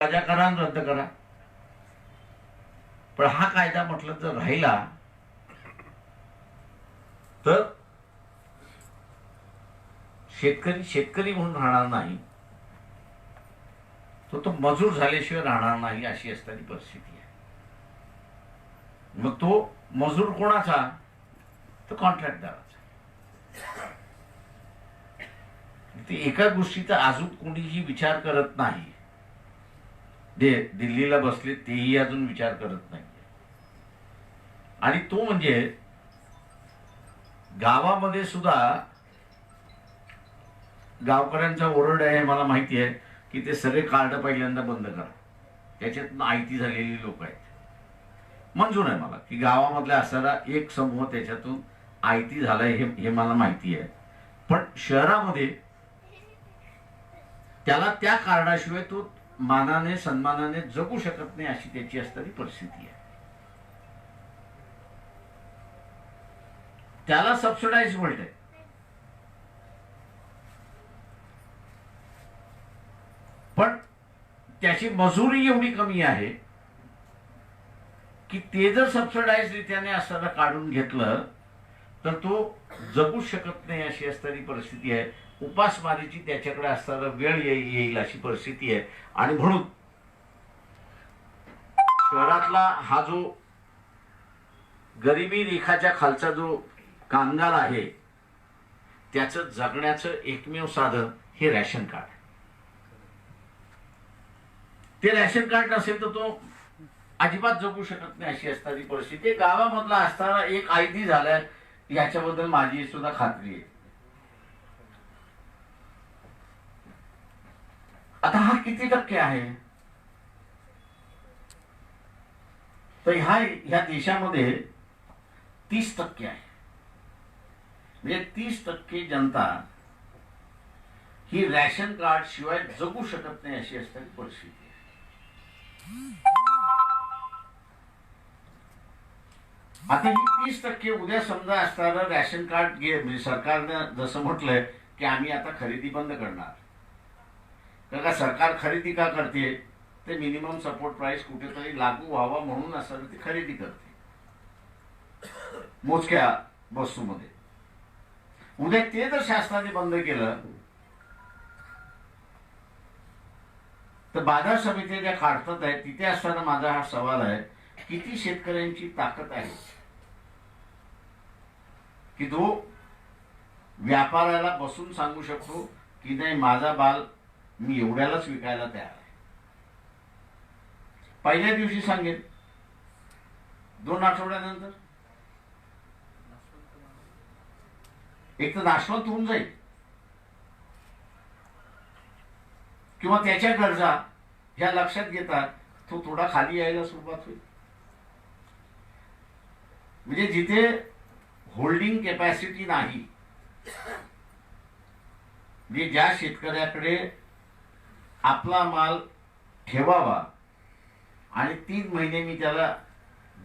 मजा करा आणि रद्द करा. पण हा कायदा म्हटलं जर राहिला तर शेतकरी शेतकरी म्हणून राहणार नाही, तो मजूर झाल्याशिवाय राहणार नाही, अशी असणारी परिस्थिती आहे. मग तो मजूर कोणाचा? तो कॉन्ट्रॅक्टदाराचा. ते एका गोष्टीचा अजून कोणीही विचार करत नाही. दिल्लीला बसले तेही अजून विचार करत नाही. आणि तो म्हणजे गावामध्ये सुद्धा गावकऱ्यांचा ओरड आहे, मला माहिती आहे की ते सगळे कार्ड पहिल्यांदा बंद करा. त्याच्यातून आयती झालेली लोक आहेत. मंजूर आहे मला की गावामधला असणारा एक समूह त्याच्यातून आयती झालाय, हे मला माहिती आहे. पण शहरामध्ये त्याला त्या कार्डाशिवाय तो मानाने सन्मानाने जगू शकत नाही, अशी त्याची असणारी परिस्थिती आहे. त्याला सबसिडाइज मिळते. पण त्याची मजुरी एवढी कमी आहे की ते जर सबसिडाइज रीत्याने असताना काढून घेतलं तर तो जगू शकत नाही, अशी असणारी परिस्थिती आहे. उपासमारीची त्याच्याकडे असताना वेळ येईल अशी परिस्थिती आहे. आणि म्हणून शहरातला हा जो गरिबी रेखाच्या खालचा जो कामगार आहे त्याचं जगण्याचं एकमेव साधन हे रॅशन कार्ड. ते रॅशन कार्ड नसेल तर तो अजिबात जगू शकत नाही, अशी असणारी परिस्थिती. गावामधला असताना एक आयती झालाय याच्याबद्दल माझी सुद्धा खात्री आहे. आता हा किती टक्के आहे? तर ह्या देशामध्ये 30% आहे. म्हणजे 30% जनता ही रॅशन कार्ड शिवाय जगू शकत नाही, अशी असणारी परिस्थिती आहे. आता ही 30% उद्या समजा असणारं रॅशन कार्ड म्हणजे सरकारनं जसं म्हटलंय की आम्ही आता खरेदी बंद करणार. तर का सरकार खरेदी का करते? ते मिनिमम सपोर्ट प्राइस कुठेतरी लागू व्हावा म्हणून असं ती खरेदी करते मोजक्या वस्तूमध्ये. उद्या ते जर शासनाने बंद केलं तर बाजार समिती ज्या काढतात आहेत तिथे असताना माझा हा सवाल आहे, किती शेतकऱ्यांची ताकद आहे की तो व्यापाऱ्याला बसून सांगू शकतो की नाही, माझा माल मी एवढ्यालाच विकायला तयार आहे. पहिल्या दिवशी सांगेल, 2 आठवड्यानंतर एक तर नाशवंत होऊन जाईल किंवा त्याच्या गरजा ह्या लक्षात घेतात तो थोडा खाली यायला सुरुवात होईल. म्हणजे जिथे होल्डिंग कॅपॅसिटी नाही, म्हणजे ज्या शेतकऱ्याकडे आपला माल ठेवावा आणि 3 महिने मी त्याला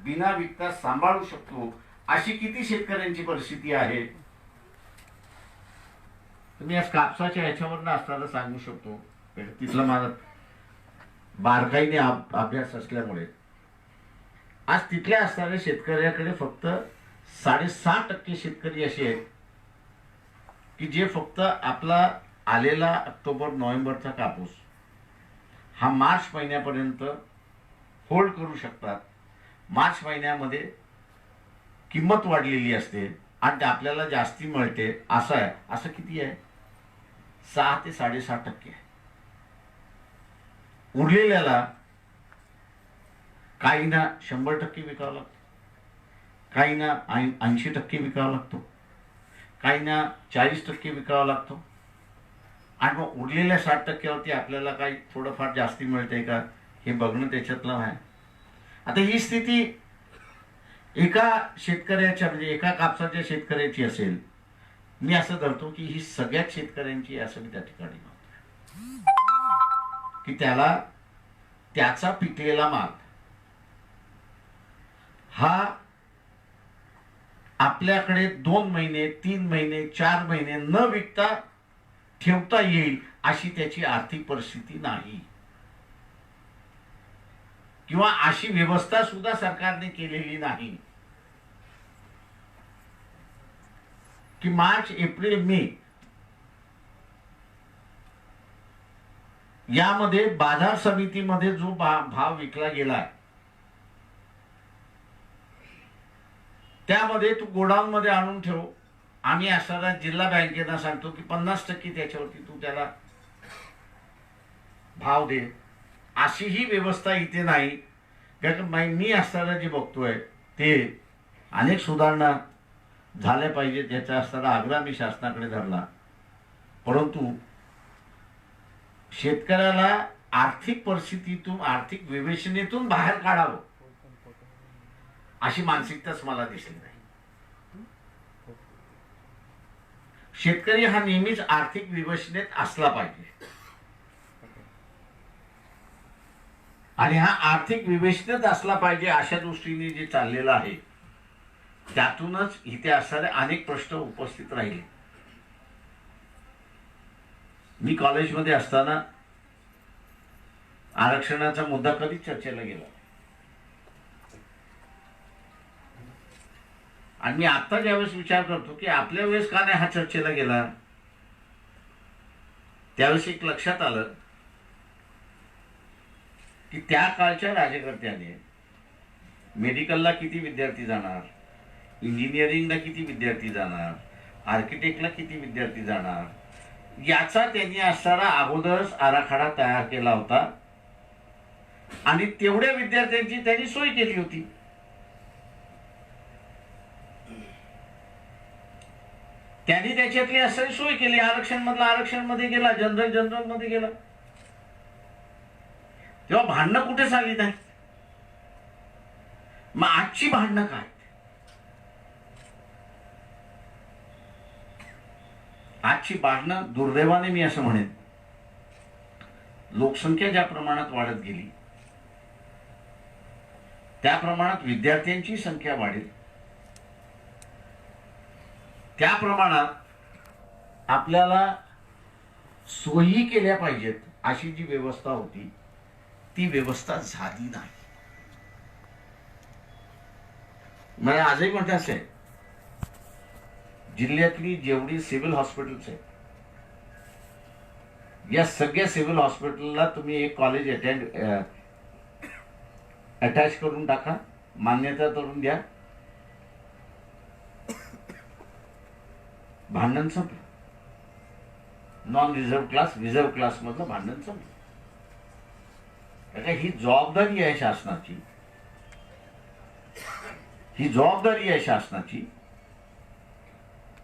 बिना विकता सांभाळू शकतो, अशी किती शेतकऱ्यांची परिस्थिती आहे? तुम्ही आज कापसाच्या ह्याच्यावरनं असताना सांगू शकतो. तिथला माझा बारकाईने अभ्यास असल्यामुळे आज तिथल्या असणाऱ्या शेतकऱ्याकडे फक्त 6.5% शेतकरी असे आहेत की जे फक्त आपला आलेला ऑक्टोबर नोव्हेंबरचा कापूस हा मार्च महिन्यापर्यंत होल्ड करू शकतात. मार्च महिन्यामध्ये किंमत वाढलेली असते आणि आपल्याला जास्ती मिळते, असं आहे. असं किती आहे? 6 ते 6.5% आहे. उरलेल्याला काहींना 100% विकावं लागतं, काहींना 80% विकावं लागतो, काहींना 40% विकावं लागतो. आणि मग उरलेल्या 60%वरती आपल्याला काही थोडंफार जास्ती मिळते का हे बघणं त्याच्यातलं आहे. आता ही स्थिती एका शेतकऱ्याच्या म्हणजे एका कापसाच्या शेतकऱ्याची असेल, मी असं धरतो की ही सगळ्याच शेतकऱ्यांची असं मी त्या ठिकाणी म्हणतो की त्याला त्याचा पिकलेला माल हा आपल्याकडे 2 महिने 3 महिने 4 महिने न विकता ठेवता येईल अशी त्याची आर्थिक परिस्थिती नाही. किंवा अशी व्यवस्था सुद्धा सरकारने केलेली नाही की मार्च एप्रिल मे यामध्ये बाजार समितीमध्ये जो भाव विकला गेला त्यामध्ये तू गोडाऊन मध्ये आणून ठेव, आम्ही असणारा जिल्हा बँकेला सांगतो की 50% त्याच्यावरती तू त्याला भाव दे. अशीही व्यवस्था इथे नाही. कारण मी असताना जे बघतोय ते अनेक सुधारणा झाल्या पाहिजे त्याचा असताना आग्रह मी शासनाकडे धरला, परंतु शेतकऱ्याला आर्थिक परिस्थितीतून आर्थिक विवेचनेतून बाहेर काढावं अशी मानसिकताच मला दिसली नाही. शेतकरी हा नेहमीच आर्थिक विवेचनेत असला पाहिजे आणि हा आर्थिक विवेचनेत असला पाहिजे अशा दृष्टीने जे चाललेलं आहे त्यातूनच इथे असणारे अनेक प्रश्न उपस्थित राहिले. मी कॉलेजमध्ये असताना आरक्षणाचा मुद्दा कधीच चर्चेला गेला आणि मी आता ज्यावेळेस विचार करतो की आपल्या वेळेस का नाही हा चर्चेला गेला, त्यावेळेस एक लक्षात आलं की त्या काळच्या राज्यकर्त्याने मेडिकलला किती विद्यार्थी जाणार, इंजिनिअरिंगला किती विद्यार्थी जाणार, आर्किटेक्टला किती विद्यार्थी जाणार याचा त्यांनी असणारा अगोदरच आराखडा तयार केला होता आणि तेवढ्या विद्यार्थ्यांची त्यांनी सोय केली होती. त्यांनी त्याच्यातली असं सोय केली. आरक्षण मधला आरक्षण मध्ये गेला, जनरल मध्ये गेला, तेव्हा भांडणं कुठे झाली नाही. मग आजची भांडणं काय? आजची भांडणं दुर्दैवाने मी असं म्हणेन लोकसंख्या ज्या प्रमाणात वाढत गेली त्या प्रमाणात विद्यार्थ्यांची संख्या वाढेल, त्या प्रमाणात आपल्याला सोयी केल्या पाहिजेत अशी जी व्यवस्था होती ती व्यवस्था झाली नाही. मला आजही म्हणते असे जिल्ह्यातली जेवढी सिव्हिल हॉस्पिटल्स आहेत या सगळ्या सिव्हिल हॉस्पिटलला तुम्ही एक कॉलेज अटॅच करून टाका, मान्यता करून द्या, भांडण संपलं. Non reserve class reserve class मधलं भांडण संपलं. ही जबाबदारी आहे शासनाची, ही जबाबदारी आहे शासनाची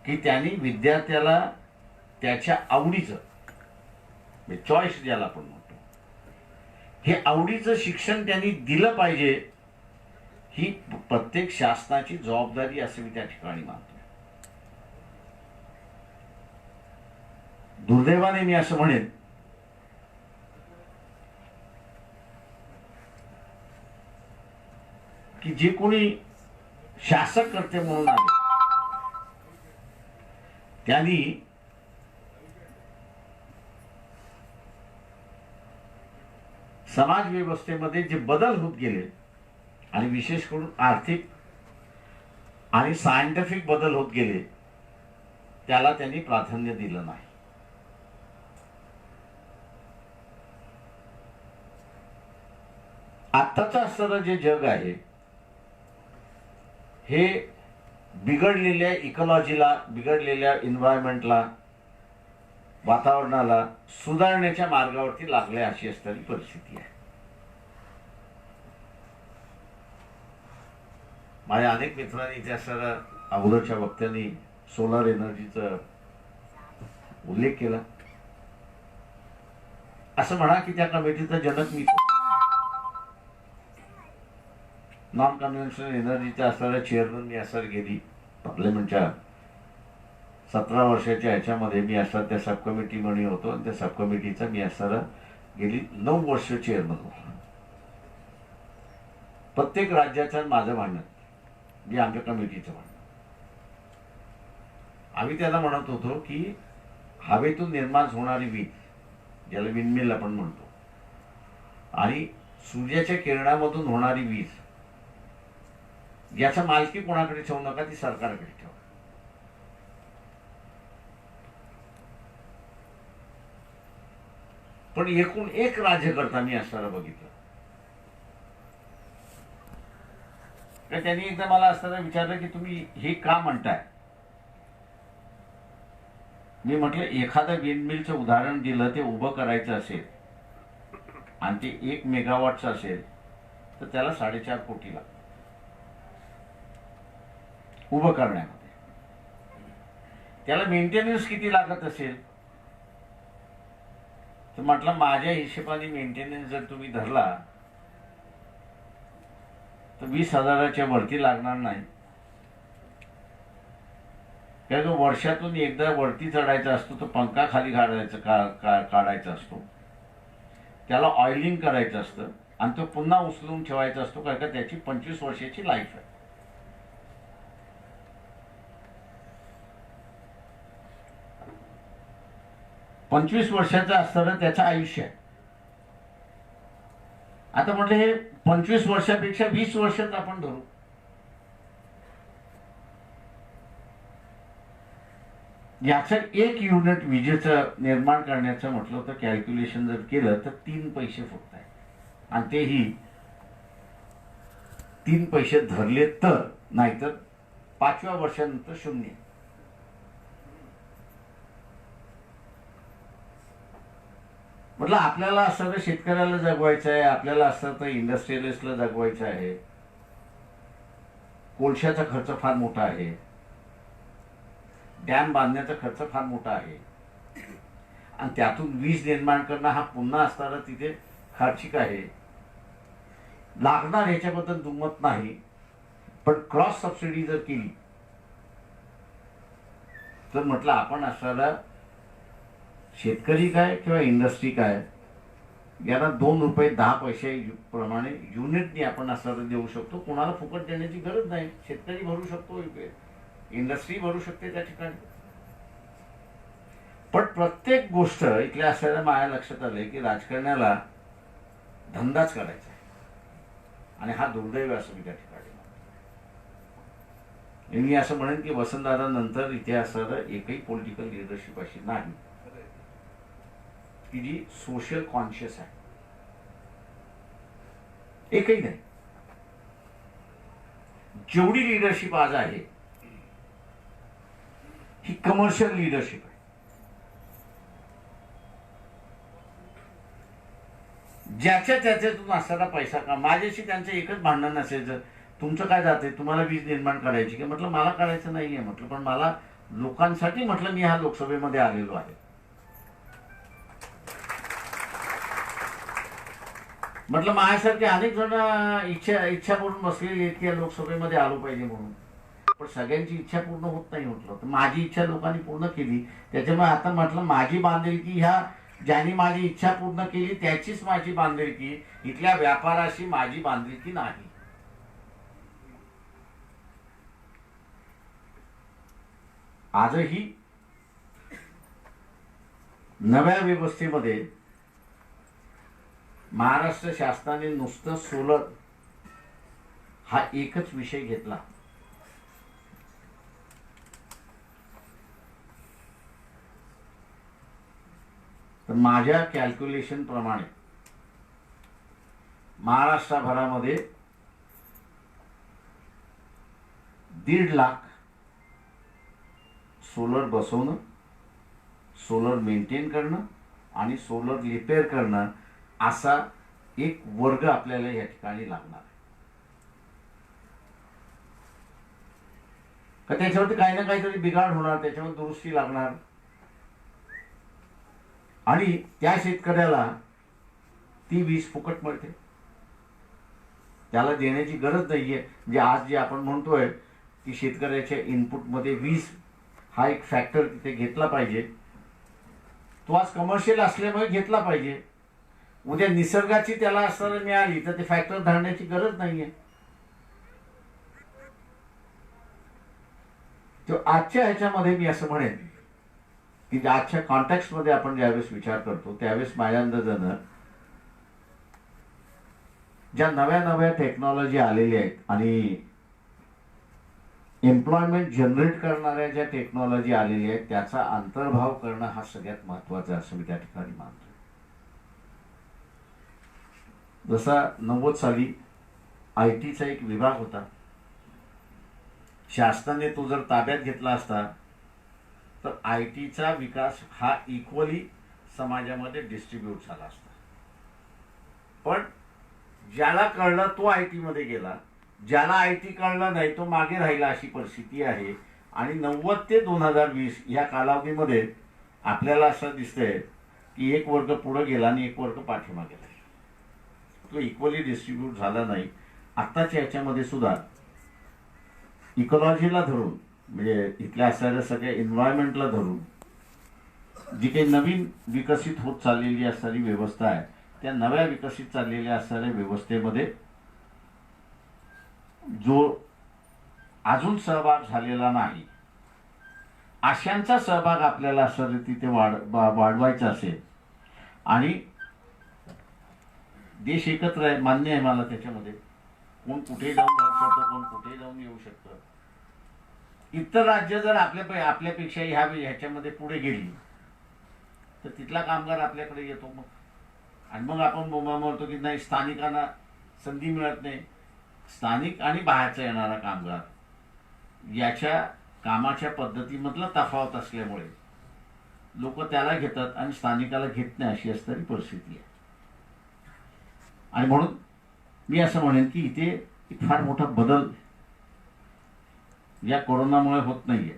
की त्यांनी विद्यार्थ्याला त्याच्या आवडीचं चॉईस ज्याला आपण म्हणतो हे आवडीचं शिक्षण त्यांनी दिलं पाहिजे. ही प्रत्येक शासनाची जबाबदारी असे मी त्या ठिकाणी मानतो. दुर्दैवाने मी असं म्हणेन की जे कोणी शासक करते म्हणून आले त्यांनी समाज व्यवस्थेमध्ये जे बदल होत गेले आणि विशेष करून आर्थिक आणि सायंटिफिक बदल होत गेले त्याला त्यांनी प्राधान्य दिलं नाही. आत्ताचं असणारं जे जग आहे हे बिघडलेल्या इकॉलॉजीला, बिघडलेल्या एन्व्हायरमेंटला, वातावरणाला सुधारण्याच्या मार्गावरती लागले अशी असणारी परिस्थिती आहे. माझ्या अनेक मित्रांनी इथे असणाऱ्या अगोदरच्या वक्त्यांनी सोलार एनर्जीचा उल्लेख केला. असं म्हणा की त्या कमिटीचा जनक मी, नॉन कन्व्हेन्शनल एनर्जीच्या असणाऱ्या चेअरमन मी असणार गेली पार्लमेंटच्या 17 वर्षाच्या ह्याच्यामध्ये मी असणार त्या सब कमिटी मध्ये होतो आणि त्या सब कमिटीचा मी असणारा गेली 9 वर्ष चेअरमन होतो. प्रत्येक राज्याचं माझं भांडण मी आमच्या कमिटीचं भांडण. आम्ही त्याला म्हणत होतो की हवेतून निर्माण होणारी वीज ज्याला विंडमिल आपण म्हणतो आणि सूर्याच्या किरणामधून होणारी वीज याचा मालकी कोणाकडे ठेवू नका, ती सरकारकडे ठेवा. पण एकूण एक राज्यकर्ता मी असताना बघितलं. तर त्यांनी एकदा मला असताना विचारलं की तुम्ही हे का म्हणताय. मी म्हटलं एखादं विंडमिलचं उदाहरण दिलं, ते उभं करायचं असेल आणि ते 1 मेगावॉटचं असेल तर त्याला 4.5 कोटी लागतात उभं करण्यामध्ये. त्याला मेंटेनन्स किती लागत असेल तर म्हटलं माझ्या हिशोबाने मेंटेनन्स जर तुम्ही धरला तर 20,000च्या वरती लागणार नाही. कारण तो वर्षातून एकदा वरती चढायचा असतो, तो पंखा खाली काढायचा असतो, त्याला ऑइलिंग करायचं असतं आणि तो पुन्हा उचलून ठेवायचा असतो, कारण का त्याची 25 वर्षाची लाईफ आहे. पंचवीस वर्षाचं असताना त्याचं आयुष्य आहे. आता म्हटलं हे 25 वर्षापेक्षा 20 वर्षात आपण धरू. याचं 1 युनिट विजेचं निर्माण करण्याचं म्हटलं तर कॅल्क्युलेशन जर केलं तर 3 पैसे फक्त आहे. आणि तेही 3 पैसे धरले तर, नाहीतर 5व्या वर्षानंतर 0. म्हटलं आपल्याला असं तर शेतकऱ्याला जगवायचं आहे, आपल्याला असं तर इंडस्ट्रियलिस्टला जगवायचं आहे. कोळशाचा खर्च फार मोठा आहे, डॅम बांधण्याचा खर्च फार मोठा आहे आणि त्यातून वीज निर्माण करणं हा पुन्हा असताना तिथे खर्चिक आहे. लागणार ह्याच्याबद्दल दुमत नाही, पण क्रॉस सबसिडी जर केली तर म्हटलं आपण असताना शेतकरी काय किंवा इंडस्ट्री काय यांना 2 रुपये 10 पैसे प्रमाणे युनिटनी आपण असं देऊ शकतो. कोणाला फुकट देण्याची गरज नाही. शेतकरी भरू शकतो, इंडस्ट्री भरू शकते त्या ठिकाणी. पण प्रत्येक गोष्ट इथल्या असल्याला माझ्या लक्षात आलंय की राजकारण्याला धंदाच करायचा आहे आणि हा दुर्दैव असं मी त्या ठिकाणी. मी असं म्हणेन की वसंतदादा नंतर इथे असणारं एकही पॉलिटिकल लिडरशिप अशी नाही की जी सोशल कॉन्शियस आहे. एकही नाही. जेवढी लिडरशिप आज आहे ही कमर्शियल लिडरशिप आहे. ज्याच्या त्याच्यातून असणारा पैसा का. माझ्याशी त्यांचं एकच भांडण असायचं, तुमचं काय जाते, तुम्हाला वीज निर्माण करायची की. म्हटलं मला करायचं नाहीये म्हटलं, पण मला लोकांसाठी म्हटलं मी ह्या लोकसभेमध्ये आलेलो आहे. म्हटलं माझ्यासारखे अनेक जण इच्छा करून बसलेली आहेत की लोकसभेमध्ये आलो पाहिजे म्हणून, पण सगळ्यांची इच्छा पूर्ण होत नाही. म्हटलं तर माझी इच्छा लोकांनी पूर्ण केली, त्याच्यामुळे आता म्हटलं माझी बांधिलकी ह्या ज्यांनी माझी इच्छा पूर्ण केली त्याचीच माझी बांधिलकी, इथल्या व्यापाराशी माझी बांधिलकी नाही. आजही नव्या व्यवस्थेमध्ये महाराष्ट्र शासनाने नुसतं सोलर हा एकच विषय घेतला. तर माझ्या कॅल्क्युलेशन प्रमाणे महाराष्ट्रभरामध्ये 1.5 लाख सोलर बसवणं, सोलर मेंटेन करणं आणि सोलर रिपेअर करणं असा एक वर्ग आपल्याला या ठिकाणी लागणार आहे. का त्याच्यावरती काही ना काहीतरी बिघाड होणार, त्याच्यावर दुरुस्ती लागणार आणि त्या शेतकऱ्याला ती वीज फुकट मिळते, त्याला देण्याची गरज नाहीये. म्हणजे आज जे आपण म्हणतोय की शेतकऱ्याच्या इनपुटमध्ये वीज हा एक फॅक्टर तिथे घेतला पाहिजे, तो आज कमर्शियल असल्यामुळे घेतला पाहिजे. उद्या निसर्गाची त्याला असताना मिळाली तर ते फॅक्टर धरण्याची गरज नाहीये. तो आजच्या ह्याच्यामध्ये मी असं म्हणेन की आजच्या कॉन्टेक्स्ट मध्ये आपण ज्यावेळेस विचार करतो त्यावेळेस माझ्या अंदाजानं ज्या नव्या नव्या टेक्नॉलॉजी आलेल्या आहेत आणि एम्प्लॉयमेंट जनरेट करणाऱ्या ज्या टेक्नॉलॉजी आलेल्या आहेत त्याचा अंतर्भाव करणं हा सगळ्यात महत्वाचा असं मी त्या ठिकाणी मानतो. जसा 90 साली IT चा एक विभाग होता, शासनाने तो जर ताब्यात घेतला असता तर IT चा विकास हा इक्वली समाजामध्ये डिस्ट्रीब्यूट झाला असता. पण ज्याला कळलं तो IT मध्ये गेला, ज्याला IT कळलं नाही तो मागे राहिला, अशी परिस्थिती आहे. आणि 90 ते 2020 या कालावधीमध्ये आपल्याला असं दिसतंय की एक वर्ग पुढे गेला आणि एक वर्ग पाठीमागे गेला. तो इक्वली डिस्ट्रीब्यूट झाला नाही. आत्ताच्या याच्यामध्ये सुद्धा इकॉलॉजीला धरून म्हणजे इथल्या असणाऱ्या सगळ्या एन्व्हायरमेंटला धरून जी काही नवीन विकसित होत चाललेली असणारी व्यवस्था आहे त्या नव्या विकसित चाललेल्या असणाऱ्या व्यवस्थेमध्ये जो अजून सहभाग झालेला नाही अशांचा सहभाग आपल्याला असं तिथे वाढवायचा असेल आणि देश एकत्र आहे, मान्य आहे मला त्याच्यामध्ये. कोण कुठे जाऊन राहू शकतं, कोण कुठे जाऊन येऊ शकतं. इतर राज्य जर आपल्यापेक्षा ह्याच्यामध्ये पुढे गेली तर तिथला कामगार आपल्याकडे येतो मग. आणि मग आपण बोंबा मारतो की नाही स्थानिकांना संधी मिळत नाही. स्थानिक आणि बाहेरचा येणारा कामगार याच्या कामाच्या पद्धतीमधला तफावत असल्यामुळे लोक त्याला घेतात आणि स्थानिकाला घेत नाही अशी असणारी परिस्थिती आहे. आणि म्हणून मी असं म्हणेन की इथे एक फार मोठा बदल या कोरोनामुळे होत नाहीये.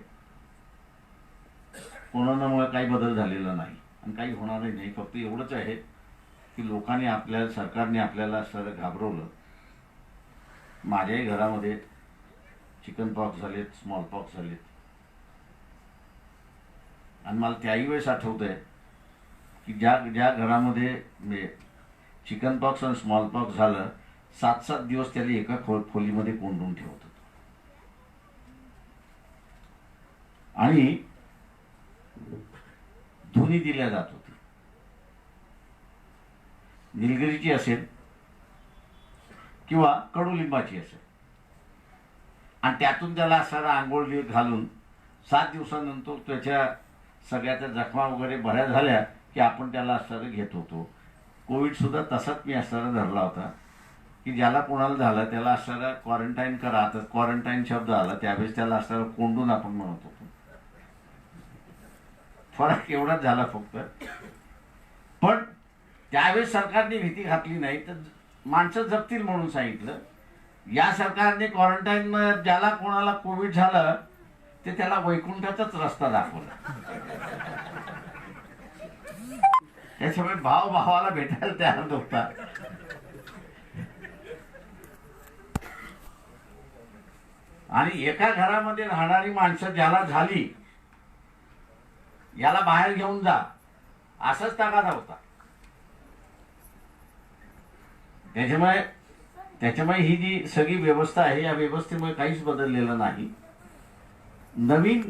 कोरोनामुळे काही बदल झालेला नाही आणि काही होणारही नाही. फक्त एवढंच आहे की लोकांनी सरकारने आपल्याला सर घाबरवलं. माझ्याही घरामध्ये चिकन पॉक्स झालेत, स्मॉल पॉक्स झालेत आणि मला त्याही वेळेस आठवत आहे की ज्या घरामध्ये चिकन पॉक्स आणि स्मॉल पॉक्स झालं 7-7 दिवस त्याला एका खोलीमध्ये कोंडून ठेवत होतो. आणि धुनी दिल्या जात होती, निलगिरीची असेल किंवा कडुलिंबाची असेल आणि त्यातून त्याला असणारा आंघोळ घालून 7 दिवसानंतर त्याच्या सगळ्या त्या जखमा वगैरे बऱ्या झाल्या की आपण त्याला असणारं घेत होतो. कोविड सुद्धा तसाच मी असणारा धरला होता की ज्याला कोणाला झालं त्याला असणारा क्वारंटाईन करा. तर क्वारंटाईन शब्द आला त्यावेळेस त्याला असणारा कोंडून आपण म्हणत होतो. फरक एवढाच झाला फक्त. पण त्यावेळेस सरकारने भीती घातली नाही तर माणसं जगतील म्हणून सांगितलं. या सरकारने क्वारंटाईन ज्याला कोणाला कोविड झालं ते त्याला वैकुंठाचाच रस्ता दाखवला. त्याच्यामुळे भाव भावाला भेटायला तयार नव्हता. आणि एका घरामध्ये राहणारी माणसं ज्याला झाली याला बाहेर घेऊन जा असाच तगादा होता. त्याच्यामुळे ही जी सगळी व्यवस्था आहे या व्यवस्थेमुळे काहीच बदललेलं नाही. नवीन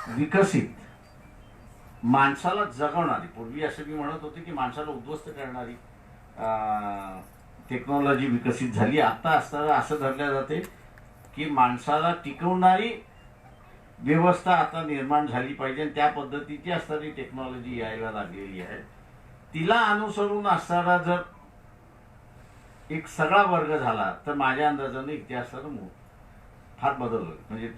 विकसित माणसाला जगवणारी, पूर्वी असं मी म्हणत होते की माणसाला उद्ध्वस्त करणारी टेक्नॉलॉजी विकसित झाली. आता असताना असं धरल्या जाते की माणसाला टिकवणारी व्यवस्था आता निर्माण झाली पाहिजे आणि त्या पद्धतीची असणारी टेक्नॉलॉजी यायला लागलेली आहे. तिला अनुसरून असणारा जर एक सगळा वर्ग झाला तर माझ्या अंदाजाने इतिहासात फार बदल होईल. म्हणजे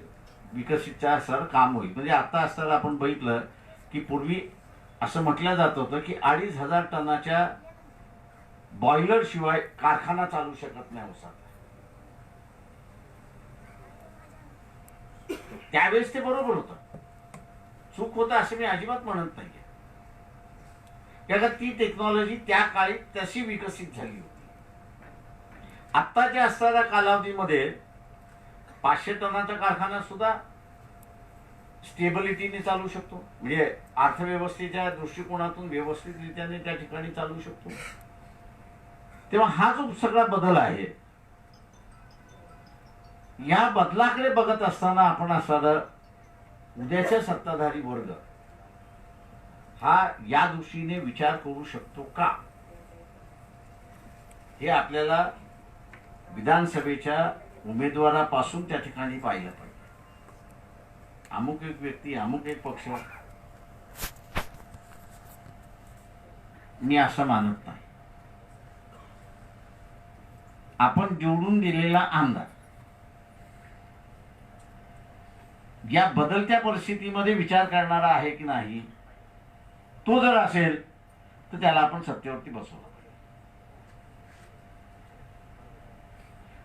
विकसितच्या सर काम होईल. म्हणजे आता असताना आपण बघितलं की पूर्वी असं म्हटलं जात होतं की 2,500 टनाच्या बॉयलर शिवाय कारखाना चालू शकत नाही उसाचा. त्यावेळेस ते बरोबर होतं, चूक होतं असं मी अजिबात म्हणत नाहीये. कारण ती टेक्नॉलॉजी त्या काळी तशी विकसित झाली होती. आत्ताच्या असणाऱ्या कालावधीमध्ये 500 टनाचा कारखाना सुद्धा स्टेबिलिटीने चालू शकतो. म्हणजे अर्थव्यवस्थेच्या दृष्टिकोनातून व्यवस्थितरित्याने त्या ठिकाणी चालू शकतो. तेव्हा हा जो सगळा बदल आहे या बदलाकडे बघत असताना आपण असणारा उद्याचा सत्ताधारी वर्ग हा या दृष्टीने विचार करू शकतो का हे आपल्याला विधानसभेच्या उमेदवारापासून त्या ठिकाणी पाहिलं पाहिजे. अमुक एक व्यक्ती, अमुक एक पक्ष, मी असं मानत नाही. आपण निवडून दिलेला आमदार या बदलत्या परिस्थितीमध्ये विचार करणारा आहे की नाही, तो जर असेल तर त्याला आपण सत्तेवरती बसवला पाहिजे.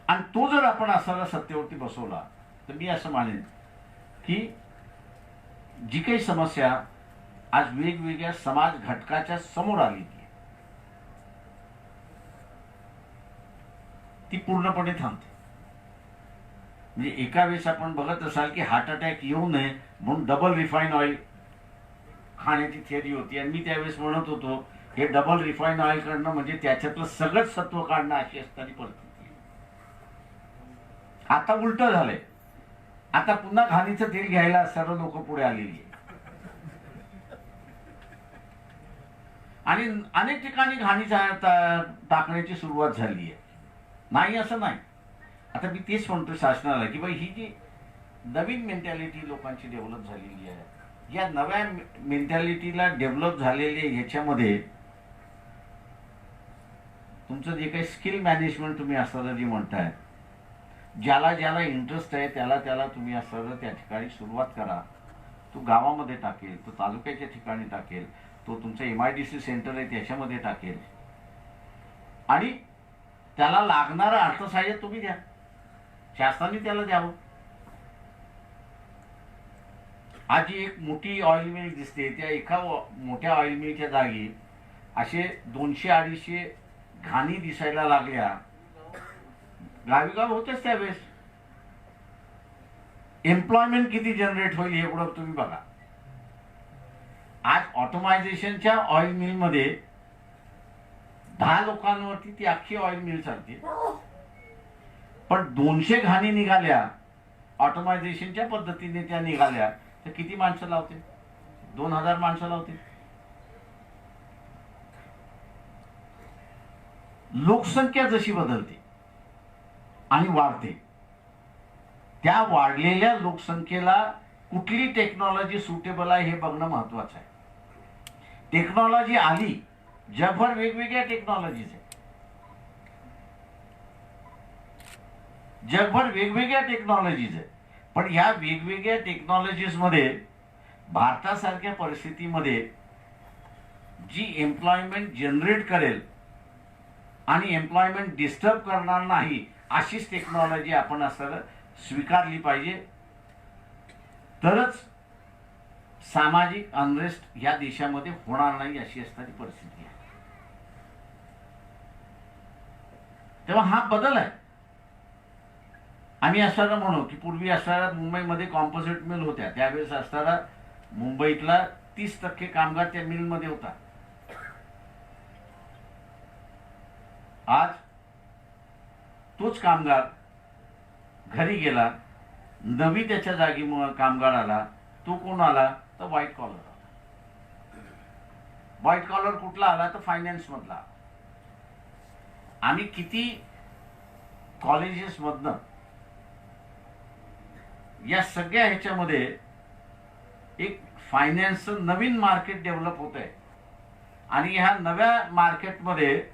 आणि तो जर आपण असाला सत्तेवरती बसवला तर मी असं मानेन की जी काही समस्या आज वेगवेगळ्या समाज घटकाच्या समोर आली ती पूर्णपणे थांबते. म्हणजे एका वेळेस आपण बघत असाल की हार्ट अटॅक येऊ नये म्हणून डबल रिफाईन ऑइल खाण्याची थिअरी होती, आणि मी त्यावेळेस म्हणत होतो हे डबल रिफाईन ऑइल काढणं म्हणजे त्याच्यातलं सगळंच सत्व काढणं अशी असणारी परिस्थिती. आता उलट झालंय. आता पुन्हा घाणीचं तेल घ्यायला सर्व लोक पुढे आलेली आहे. आणि अनेक ठिकाणी घाणीचा टाकण्याची सुरुवात झाली आहे. नाही असं नाही. आता मी तेच म्हणतो शासनाला की बाई ही जी नवीन मेंटॅलिटी लोकांची डेव्हलप झालेली आहे, या नव्या मेंटॅलिटीला डेव्हलप झालेले ह्याच्यामध्ये तुमचं जे काही स्किल मॅनेजमेंट तुम्ही असताना जे म्हणताय, ज्याला ज्याला इंटरेस्ट आहे त्याला त्याला तुम्ही असताना त्या ठिकाणी सुरुवात करा. तो गावामध्ये टाकेल, तो तालुक्याच्या ठिकाणी टाकेल, तो तुमचं MIDC सेंटर आहे त्याच्यामध्ये टाकेल, आणि त्याला लागणारं अर्थसहाय्य तुम्ही द्या, शासनाने त्याला द्यावं. आज एक मोठी ऑइल मिल दिसते, त्या एका मोठ्या ऑइल मिलच्या जागी असे 200-250 घाणी दिसायला लागल्या. गावीगाव होतेच त्यावेळेस. एम्प्लॉयमेंट किती जनरेट होईल हे एवढं तुम्ही बघा. आज ऑटोमायझेशनच्या ऑइल मिल मध्ये 10 लोकांवरती ती अख्खी ऑइल मिल चालते, पण 200 घाणी निघाल्या ऑटोमायझेशनच्या पद्धतीने, त्या निघाल्या तर किती माणसं लावते? 2000 माणसं लावते. लोकसंख्या जशी बदलते आणि वाढते, त्या वाढलेल्या लोकसंख्येला कुठली टेक्नॉलॉजी सुटेबल आहे हे बघणं महत्वाचं आहे. टेक्नॉलॉजी आली, जगभर वेगवेगळ्या टेक्नॉलॉजीज आहेत, जगभर वेगवेगळ्या टेक्नॉलॉजीज आहेत, पण या वेगवेगळ्या टेक्नॉलॉजीज मध्ये भारतासारख्या परिस्थितीमध्ये जी एम्प्लॉयमेंट जनरेट करेल आणि एम्प्लॉयमेंट डिस्टर्ब करणार नाही अशीच टेक्नॉलॉजी आपण असं स्वीकारली पाहिजे. तरच सामाजिक अनरेस्ट या देशामध्ये होणार नाही अशी असणारी परिस्थिती आहे. तेव्हा हा बदल आहे. आम्ही असताना म्हणू की पूर्वी असताना मुंबईमध्ये कॉम्पोजिट मिल होत्या, त्यावेळेस असताना मुंबईतला 30% कामगार त्या मिलमध्ये होता. आज तोच कामगार घरी गेला, नवी त्याच्या जागी कामगार आला. तो कोण आला? तर व्हाईट कॉलर आला. व्हाईट कॉलर कुठला आला? तर फायनान्स मधला. आम्ही किती कॉलेजेस मधनं या सगळ्या ह्याच्यामध्ये एक फायनान्सचं नवीन मार्केट डेव्हलप होत आहे, आणि ह्या नव्या मार्केटमध्ये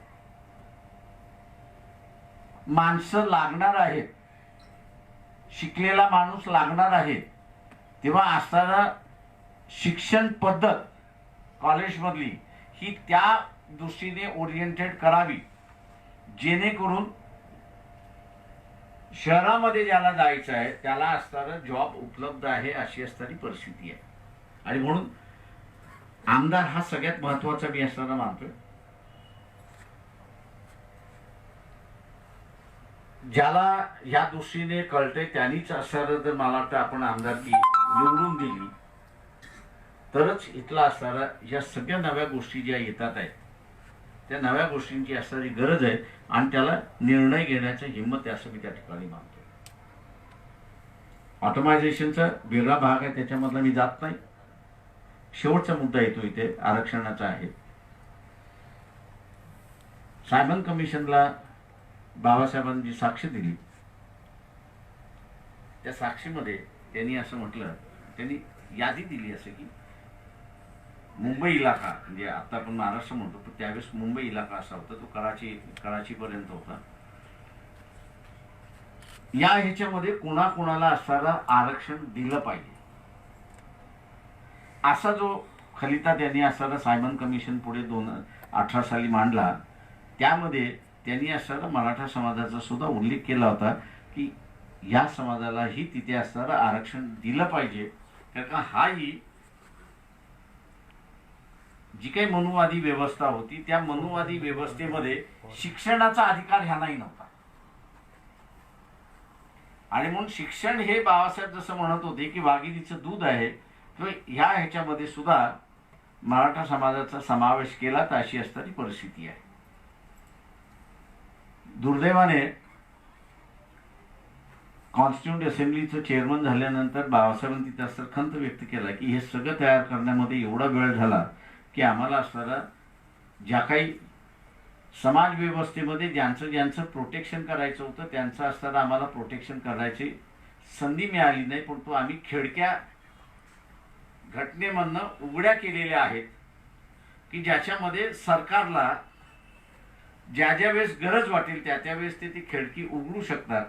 माणसं लागणार आहेत, शिकलेला माणूस लागणार आहे. तेव्हा असताना शिक्षण पद्धत कॉलेजमधली ही त्या दृष्टीने ओरिएंटेड करावी, जेणेकरून शहरामध्ये ज्याला जायचं आहे त्याला असताना जॉब उपलब्ध आहे अशी असणारी परिस्थिती आहे. आणि म्हणून आमदार हा सगळ्यात महत्वाचा मी असताना मानतोय. ज्याला या दृष्टीने कळतंय त्यांनीच असताना जर मला वाटतं आपण आमदारकी निवडून दिली तरच इथला असणारा या सगळ्या नव्या गोष्टी ज्या येतात आहेत त्या नव्या गोष्टींची असणारी गरज आहे, आणि त्याला निर्णय घेण्याची हिंमत आहे असं मी त्या ठिकाणी मानतो. ऑटोमायझेशनचा वेगळा भाग आहे, त्याच्यामधला मी जात नाही. शेवटचा मुद्दा येतो इथे आरक्षणाचा आहे. सायमन कमिशनला बाबासाहेबांनी जी साक्ष दिली त्या साक्षीमध्ये त्यांनी असं म्हटलं, त्यांनी यादी दिली असं की मुंबई इलाका, म्हणजे आता आपण महाराष्ट्र म्हणतो पण त्यावेळेस मुंबई इलाका असा होता, तो कराची पर्यंत होता. या ह्याच्यामध्ये कोणाकोणाला असणारा आरक्षण दिलं पाहिजे असा जो खलिता त्यांनी असणारा सायमन कमिशन पुढे 2018 साली मांडला, त्यामध्ये त्यांनी असणारा मराठा समाजाचा सुद्धा उल्लेख केला होता की या समाजालाही तिथे असणारं आरक्षण दिलं पाहिजे. कारण का हाही जी काही मनुवादी व्यवस्था होती त्या मनुवादी व्यवस्थेमध्ये शिक्षणाचा अधिकार ह्यांनाही नव्हता. आणि म्हणून शिक्षण हे बाबासाहेब जसं म्हणत होते की वाघिणीचं दूध आहे, तर ह्या ह्याच्यामध्ये सुद्धा मराठा समाजाचा समावेश केला तर अशी असणारी परिस्थिती आहे. दुर्दैवाने कॉन्स्टिट्यूंट असेंब्लीचं चेअरमन झाल्यानंतर बाबासाहेबांनी तिथे असं खंत व्यक्त केला की हे सगळं तयार करण्यामध्ये एवढा वेळ झाला की आम्हाला असणारा ज्या काही समाज व्यवस्थेमध्ये ज्यांचं ज्यांचं प्रोटेक्शन करायचं होतं त्यांचं असताना आम्हाला प्रोटेक्शन करायची संधी मिळाली नाही, पण तो आम्ही खेळक्या घटनेमधनं उघड्या केलेल्या आहेत की ज्याच्यामध्ये सरकारला ज्या ज्या वेळेस गरज वाटेल त्या त्यावेळेस ते ती खिडकी उघडू शकतात.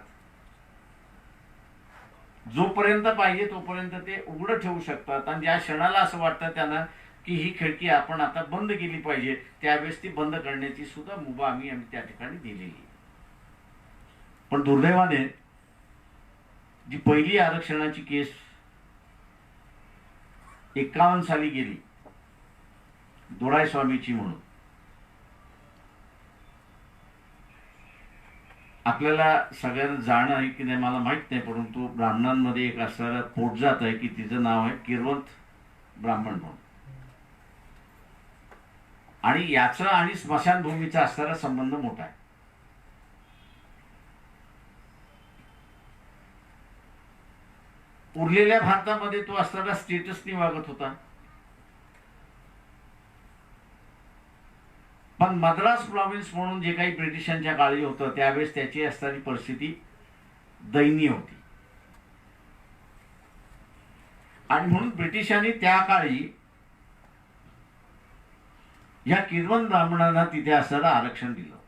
जोपर्यंत पाहिजे तोपर्यंत ते उघडं ठेवू शकतात आणि ज्या क्षणाला असं वाटतं त्यांना की ही खिडकी आपण आता बंद केली पाहिजे त्यावेळेस ती बंद करण्याची सुद्धा मुभा आम्ही त्या ठिकाणी दिलेली. पण दुर्दैवाने जी पहिली आरक्षणाची केस 51 साली गेली दोराय स्वामीची म्हणून, आपल्याला सगळ्यांना जाणं आहे की नाही मला माहित नाही, परंतु ब्राह्मणांमध्ये एक असणारा पोटजात आहे की तिचं नाव आहे किरवंत ब्राह्मण म्हणून. आणि याचा आणि स्मशानभूमीचा असणारा संबंध मोठा आहे. उरलेल्या भारतामध्ये तो असणारा स्टेटसनी वागत होता, पण मद्रास प्रॉव्हिन्स म्हणून जे काही ब्रिटिशांच्या काळी होतं त्यावेळेस त्याची असणारी परिस्थिती दयनीय होती. आणि म्हणून ब्रिटिशांनी त्या काळी या किरवंत ब्राह्मणांना तिथे असणारं आरक्षण दिलं होतं.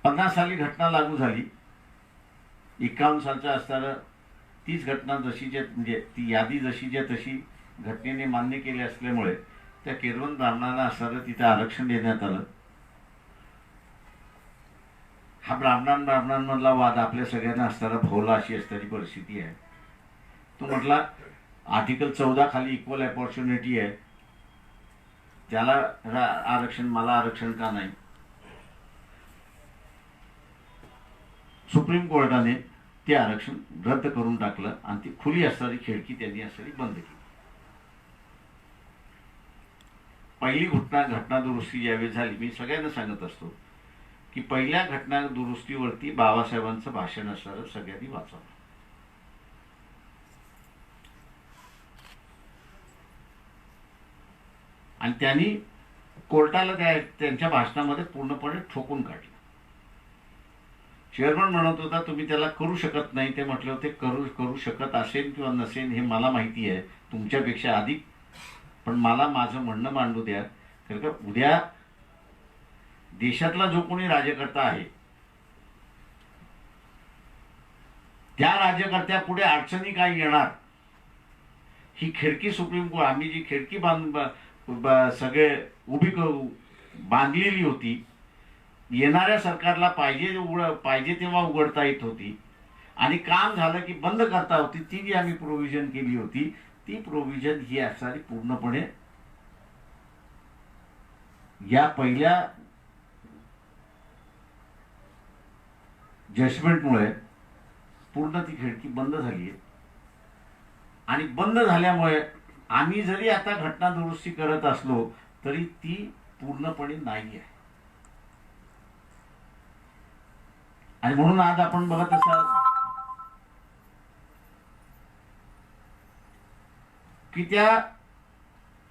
पन्नास साली घटना लागू झाली. 51 सालचं असणारं तीच घटना जशीच्या म्हणजे ती यादी जशीच्या तशी घटनेने मान्य केली असल्यामुळे त्या किरवंत ब्राह्मणांना असणारं तिथे आरक्षण देण्यात आलं. हा ब्राह्मणांमधला वाद आपल्या सगळ्यांना असणारा भोवला अशी असणारी परिस्थिती आहे. तो म्हटला आर्टिकल 14 खाली इक्वल अपॉर्च्युनिटी आहे, त्याला आरक्षण मला आरक्षण का नाही. सुप्रीम कोर्टाने ते आरक्षण रद्द करून टाकलं आणि ती खुली असणारी खिडकी त्यांनी असणारी बंद केली. पहिली घटना दुरुस्ती ज्यावेळी झाली, मी सगळ्यांना सांगत असतो की पहिल्या घटना दुरुस्तीवरती बाबासाहेबांचं भाषण असणारं सगळ्यांनी वाचावं. आणि त्यांनी कोर्टाला त्यांच्या भाषणामध्ये पूर्णपणे ठोकून काढलं. चेअरमन म्हणत होता तुम्ही त्याला करू शकत नाही, ते म्हटलं होते करू शकत असेल किंवा नसेल हे मला माहिती आहे तुमच्यापेक्षा अधिक, पण मला माझं म्हणणं मांडू द्या. कारण का उद्या देशातला जो कोणी राज्यकर्ता आहे त्या राज्यकर्त्या पुढे अडचणी काय येणार, ही खिडकी सुप्रीम कोर्ट आम्ही जी खिडकी सगळे बांधलेली होती, येणाऱ्या सरकारला पाहिजे तेव्हा उघडता येत होती आणि काम झालं की बंद करता होती, ती जी आम्ही प्रोव्हिजन केली होती ती प्रोव्हिजन ही असणारी पूर्णपणे या पहिल्या जजमेंटमुळे पूर्ण ती खिडकी बंद झाली आहे. आणि बंद झाल्यामुळे आम्ही जरी आता घटना दुरुस्ती करत असलो तरी ती पूर्णपणे नाही आहे. आणि म्हणून आज आपण बघत असाल की त्या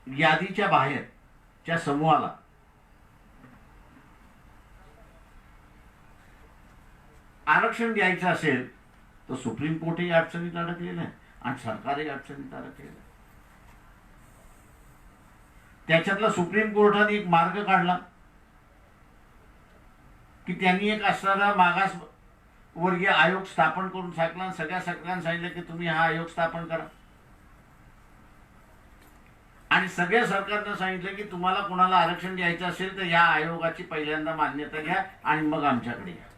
यादीच्या बाहेर च्या समूहाला आरक्षण द्यायचं असेल तर सुप्रीम कोर्टही अडचणीत अडकलेलं आहे आणि सरकारही अडचणीत अडकलेलं आहे. त्याच्यातला सुप्रीम कोर्टाने एक मार्ग काढला की त्यांनी एक असणारा मागास वर्गीय आयोग स्थापन करून सांगितला, सगळ्या सरकारने सांगितलं की तुम्ही हा आयोग स्थापन करा. आणि सगळ्या सरकारनं सांगितलं की तुम्हाला कोणाला आरक्षण द्यायचं असेल तर या आयोगाची पहिल्यांदा मान्यता घ्या आणि मग आमच्याकडे या.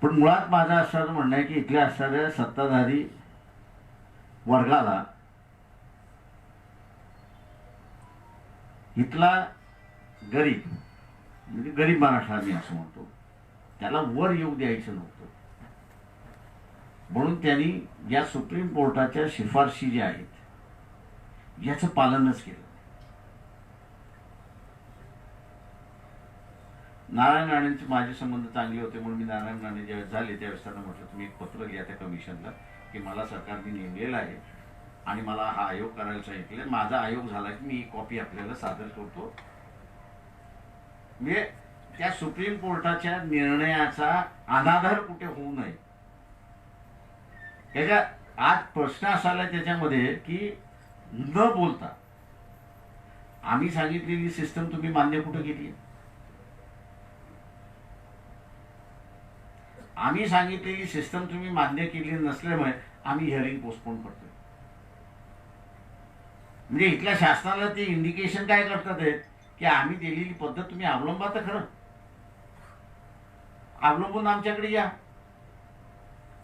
पण मुळात माझं असं म्हणणं आहे की इथल्या असणाऱ्या सत्ताधारी वर्गाला इथला गरीब म्हणजे गरीब मराठा मी असं म्हणतो त्याला वर येऊ द्यायचं नव्हतं. म्हणून त्यांनी या सुप्रीम कोर्टाच्या शिफारशी ज्या आहेत याचं पालनच केलं. नारायण राणेंचे माझे संबंध चांगले होते म्हणून मी नारायण राणे ज्यावेळेस झाले त्यावेळेस त्यांना म्हटलं तुम्ही एक पत्र लिहा त्या कमिशनला की मला सरकारने नेमलेलं आहे आणि मला हा आयोग करायला सांगितलं. माझा आयोग झाला की मी ही कॉपी आपल्याला सादर करतो. म्हणजे त्या सुप्रीम कोर्टाच्या निर्णयाचा अनादर कुठे होऊ नये. त्याच्या आज प्रश्न असा आला त्याच्यामध्ये की न बोलता आम्ही सांगितलेली सिस्टम तुम्ही मान्य कुठे केली. आम्ही सांगितलेली सिस्टम तुम्ही मान्य केली नसल्यामुळे आम्ही हिअरिंग पोस्टपोन करतोय. म्हणजे इथल्या शासनाला ते इंडिकेशन काय करतात की आम्ही दिलेली पद्धत तुम्ही अवलंबा तर खरं. अवलंबून आमच्याकडे या.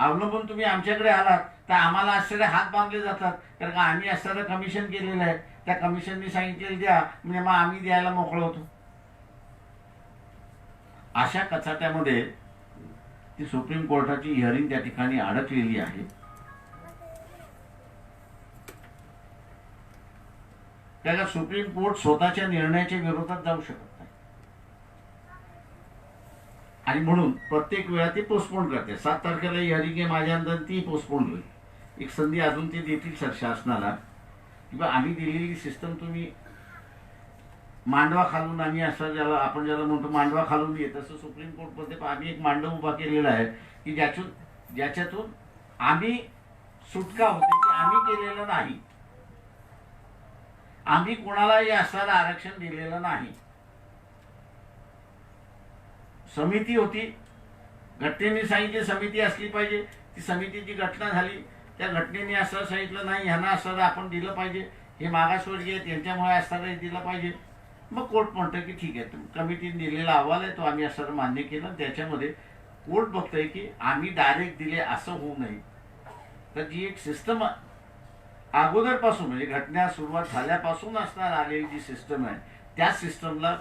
अवलंबून तुम्ही आमच्याकडे आलात तर आम्हाला असणारे हात बांधले जातात कारण का आम्ही असणारं कमिशन केलेलं आहे. त्या कमिशनने सांगितलेलं द्या म्हणजे मग आम्ही द्यायला मोकळं होतो. अशा कचाट्यामध्ये ती सुप्रीम कोर्टाची हिअरिंग त्या ठिकाणी अडकलेली आहे. त्याला सुप्रीम कोर्ट स्वतःच्या निर्णयाच्या विरोधात जाऊ शकत नाही आणि म्हणून प्रत्येक वेळा ते पोस्टपोन करते. 7 तारखेला हिअरिंग आहे माझ्या अंदाज ती पोस्टपोन होईल. एक संधी अजून ते देतील शासनाला किंवा आम्ही दिलेली सिस्टम तुम्ही मांडवा खालून आम्ही असं ज्याला म्हणतो मांडवा खालून येत असं सुप्रीम कोर्टमध्ये आम्ही एक मांडव उभा केलेला आहे की ज्याच्यातून आम्ही सुटका होते की आम्ही केलेलं नाही. आम्ही कोणालाही असणारं आरक्षण दिलेलं नाही. समिती होती. घटनेने सांगितले समिती असली पाहिजे. ती समितीची घटना झाली. त्या घटनेने असं सांगितलं नाही ह्यांना असणारं आपण दिलं पाहिजे. हे मागासवर्गीय आहेत त्यांच्यामुळे असणारं दिलं पाहिजे. मग कोर्ट म्हणतं की ठीक आहे कमिटीने दिलेला अहवाल आहे तो आम्ही असं मान्य केलं. त्याच्यामध्ये कोर्ट बघतोय की आम्ही डायरेक्ट दिले असं होऊ नये. तर जी एक सिस्टम अगोदरपासून म्हणजे घटना सुरुवात झाल्यापासून असणार आलेली जी सिस्टम आहे त्या सिस्टमला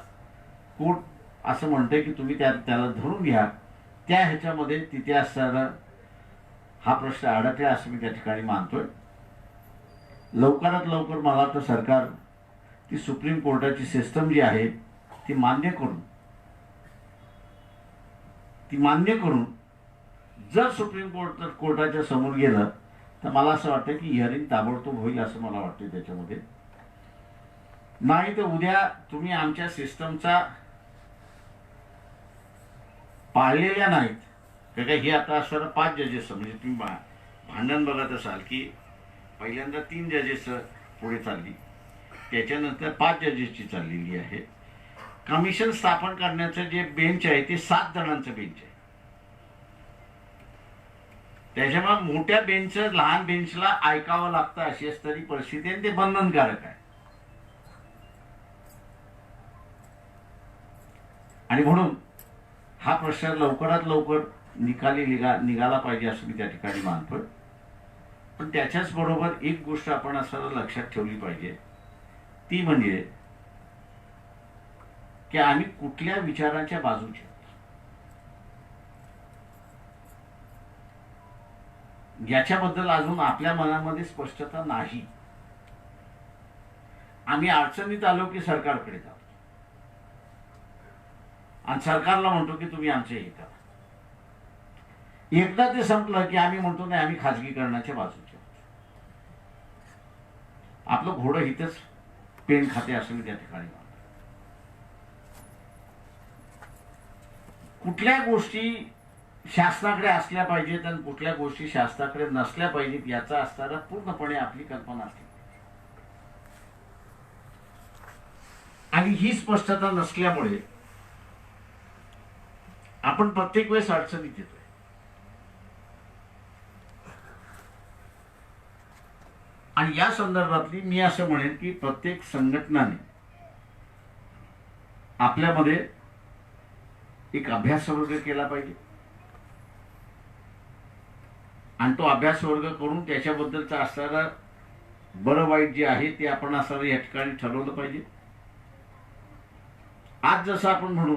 कोर्ट असं म्हणतंय की तुम्ही त्याला धरून घ्या. त्या ह्याच्यामध्ये तिथे असणारा हा प्रश्न अडकला असं मी त्या ठिकाणी मानतोय. लवकरात लवकर मला वाटतं सरकार ती सुप्रीम कोर्टाची सिस्टम जी आहे ती मान्य करून जर सुप्रीम कोर्टाच्या समोर गेलं तर मला असं वाटतं की हिअरिंग ताबडतोब होईल असं मला वाटतं त्याच्यामध्ये. नाही तर उद्या तुम्ही आमच्या सिस्टमचा पाळलेल्या नाहीत कारण हे आता असणारं 5 जजेस म्हणजे तुम्ही भांडण बघत असाल की पहिल्यांदा 3 जजेस पुढे चालली त्याच्यानंतर 5 जजेसची चाललेली आहे. कमिशन स्थापन करण्याचं जे बेंच आहे ते 7 जणांचं बेंच आहे. त्याच्यामुळे मोठ्या बेंच लहान बेंचला ऐकावं लागतं अशी असणारी परिस्थिती आहे. ते बंधनकारक आहे. आणि म्हणून हा प्रश्न लवकरात लवकर निघाला पाहिजे असं मी त्या ठिकाणी मानतोय. पण त्याच्याच बरोबर एक गोष्ट आपण असं लक्षात ठेवली पाहिजे ती म्हणजे की आम्ही कुठल्या विचारांच्या बाजूचे याच्याबद्दल अजून आपल्या मनामध्ये स्पष्टता नाही. आम्ही अडचणीत आलो की सरकारकडे जातो आणि सरकारला म्हणतो की तुम्ही आमचे हे करा. एकदा ते संपलं की आम्ही म्हणतो नाही, आम्ही खाजगीकरणाच्या बाजूचे आहोत. आपलं घोडं इथंच पेन खाते असं त्या ठिकाणी. कुठल्या गोष्टी शासनाकडे असल्या पाहिजेत आणि कुठल्या गोष्टी शासनाकडे नसल्या पाहिजेत याचा असताना पूर्णपणे आपली कल्पना असते. आणि ही स्पष्टता नसल्यामुळे आपण प्रत्येक वेळेस अडचणीत येतोय. आणि या संदर्भातली मी असं म्हणेन की प्रत्येक संघटनाने आपल्यामध्ये एक अभ्यास वर्ग केला पाहिजे आणि तो अभ्यास वर्ग करून त्याच्याबद्दलचा असणारा बरं वाईट जे आहे ते आपण असणारं या ठिकाणी ठरवलं पाहिजे. आज जसं आपण म्हणू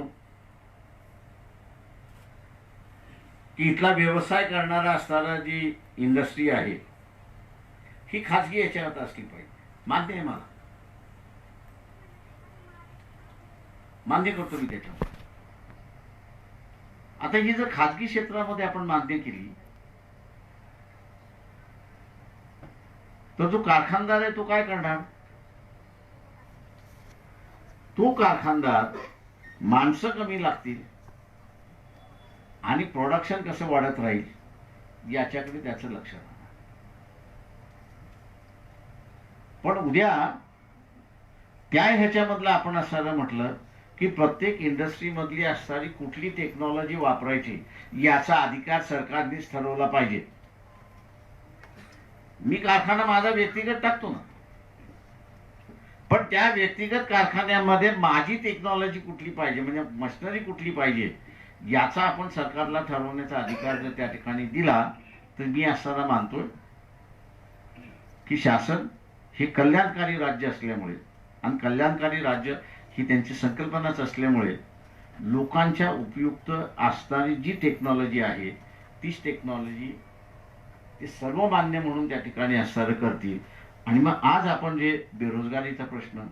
की इथला व्यवसाय करणारा असणारा जी इंडस्ट्री आहे ही खाजगी याच्यात असली पाहिजे, मान्य आहे मला, मान्य करतो मी त्याच्यावर. आता ही जर खाजगी क्षेत्रामध्ये आपण मान्य केली तर जो कारखानदार आहे तो काय करणार? तो कारखानदार माणसं कमी लागतील आणि प्रोडक्शन कसं वाढत राहील याच्याकडे त्याचं लक्ष राहणार. पण उद्या त्या ह्याच्यामधलं आपण असं म्हटलं की प्रत्येक इंडस्ट्री मधली असणारी कुठली टेक्नॉलॉजी वापरायची याचा अधिकार सरकारनेच ठरवला पाहिजे. मी कारखाना माझा व्यक्तिगत टाकतो ना, पण त्या व्यक्तिगत कारखान्यामध्ये माझी टेक्नॉलॉजी कुठली पाहिजे, म्हणजे मशिनरी कुठली पाहिजे याचा आपण सरकारला ठरवण्याचा अधिकार जर त्या ठिकाणी दिला तर मी असताना मानतोय की शासन हे कल्याणकारी राज्य असल्यामुळे आणि कल्याणकारी राज्य ही त्यांची संकल्पनाच असल्यामुळे लोकांच्या उपयुक्त असणारी जी टेक्नॉलॉजी आहे तीच टेक्नॉलॉजी ते सर्वमान्य म्हणून त्या ठिकाणी असणारं करतील. आणि मग आज आपण जे बेरोजगारीचा प्रश्न,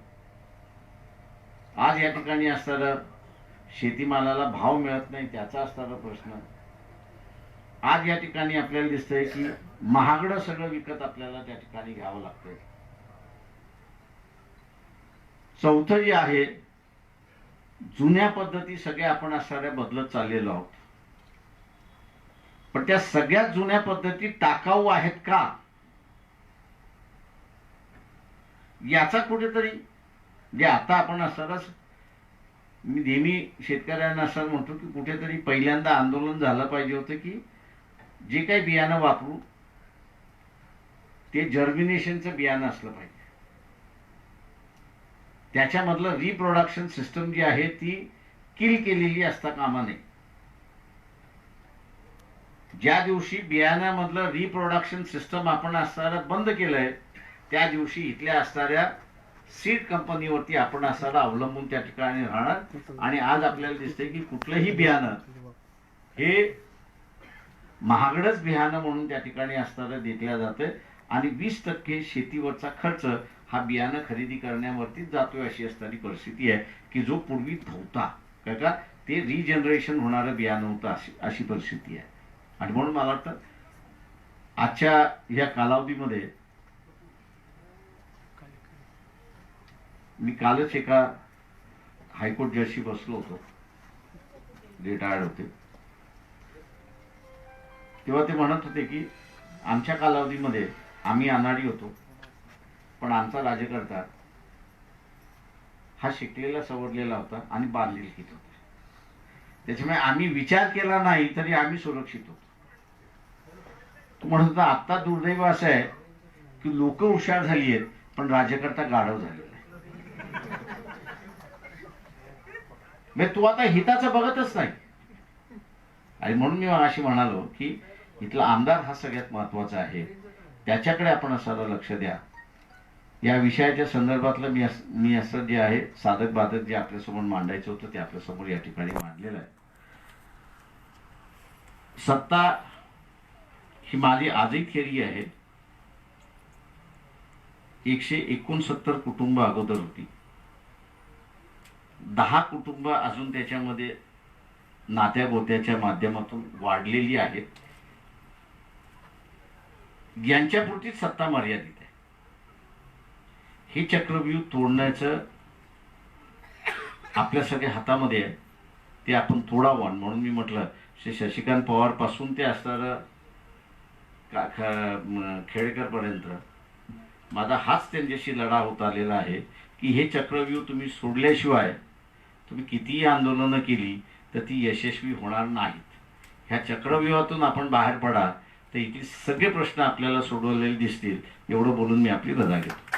आज या ठिकाणी असणारा शेतीमालाला भाव मिळत नाही त्याचा असणारा प्रश्न, आज या ठिकाणी आपल्याला दिसतंय की महागडं सगळं विकत आपल्याला त्या ठिकाणी घ्यावं लागतंय. चौथं जे आहे, जुन्या पद्धती सगळ्या आपण असणाऱ्या बदलत चाललेलो आहोत, पण त्या सगळ्यात जुन्या पद्धती टाकाऊ आहेत का याचा कुठेतरी, जे आता आपण असणारच, मी नेहमी शेतकऱ्यांना असं म्हणतो की कुठेतरी पहिल्यांदा आंदोलन झालं पाहिजे होतं की जे काही बियाणं वापरू ते जर्मिनेशनचं बियाणं असलं पाहिजे. त्याच्यामधलं रिप्रोडक्शन सिस्टम जी आहे ती किल केलेली असता कामा नये. ज्या दिवशी बियाण्यामधलं रिप्रोडक्शन सिस्टम आपण असणारं बंद केलंय त्या दिवशी इथल्या असणाऱ्या सीड कंपनीवरती आपण असणारा अवलंबून त्या ठिकाणी राहणार. आणि आज आपल्याला दिसतंय की कुठलंही बियाणं हे महागडच बियाणं म्हणून त्या ठिकाणी असणारं देखलं जातंय आणि 20% शेतीवरचा खर्च हा बियाणं खरेदी करण्यावरतीच जातोय अशी असणारी परिस्थिती आहे की जो पूर्वी नव्हता, का ते रिजनरेशन होणारं बियाणं होतं अशी परिस्थिती आहे. आणि म्हणून मला वाटतं आजच्या या कालावधीमध्ये मी कालच एका हायकोर्ट जजशी बसलो होतो, रिटायर्ड होते, तेव्हा ते म्हणत होते की आमच्या कालावधीमध्ये आम्ही अनाडी होतो पण आमचा राज्यकर्ता हा शिकलेला सवरलेला होता आणि बांधिलकीत होता, त्याच्यामुळे आम्ही विचार केला नाही तरी आम्ही सुरक्षित होतो. तो म्हणत होता आता दुर्दैव असं आहे की लोक हुशार झाली आहेत पण राज्यकर्ता गाढव झालेला आहे. म्हणजे तू आता हिताचं बघतच नाही. आणि म्हणून मी अशी म्हणालो की इथला आमदार हा सगळ्यात महत्वाचा आहे, त्याच्याकडे आपण असायला लक्ष द्या. या विषयाच्या संदर्भातलं मी असं जे आहे साधक बाधक जे आपल्यासमोर मांडायचं होतं ते आपल्यासमोर या ठिकाणी मांडलेलं आहे. सत्ता ही माझी आजही थेरी आहे. 169 कुटुंब अगोदर होती, 10 कुटुंब अजून त्याच्यामध्ये नात्या गोत्याच्या माध्यमातून वाढलेली आहेत. यांच्यापुरतीच सत्ता मर्यादित आहे. हे चक्रव्यूह तोडण्याचं आपल्या सगळ्या हातामध्ये आहे. ते आपण तोडावं म्हणून मी म्हटलं श्री शशिकांत पवार पासून ते असणारं खेडेकरपर्यंत माझा हाच त्यांच्याशी लढा होत आलेला आहे की हे चक्रव्यूह तुम्ही सोडल्याशिवाय तुम्ही कितीही आंदोलनं केली तर ती यशस्वी होणार नाहीत. ह्या चक्रव्यूहातून आपण बाहेर पडा तर इथले सगळे प्रश्न आपल्याला सोडवलेले दिसतील. एवढं बोलून मी आपली रजा घेतो.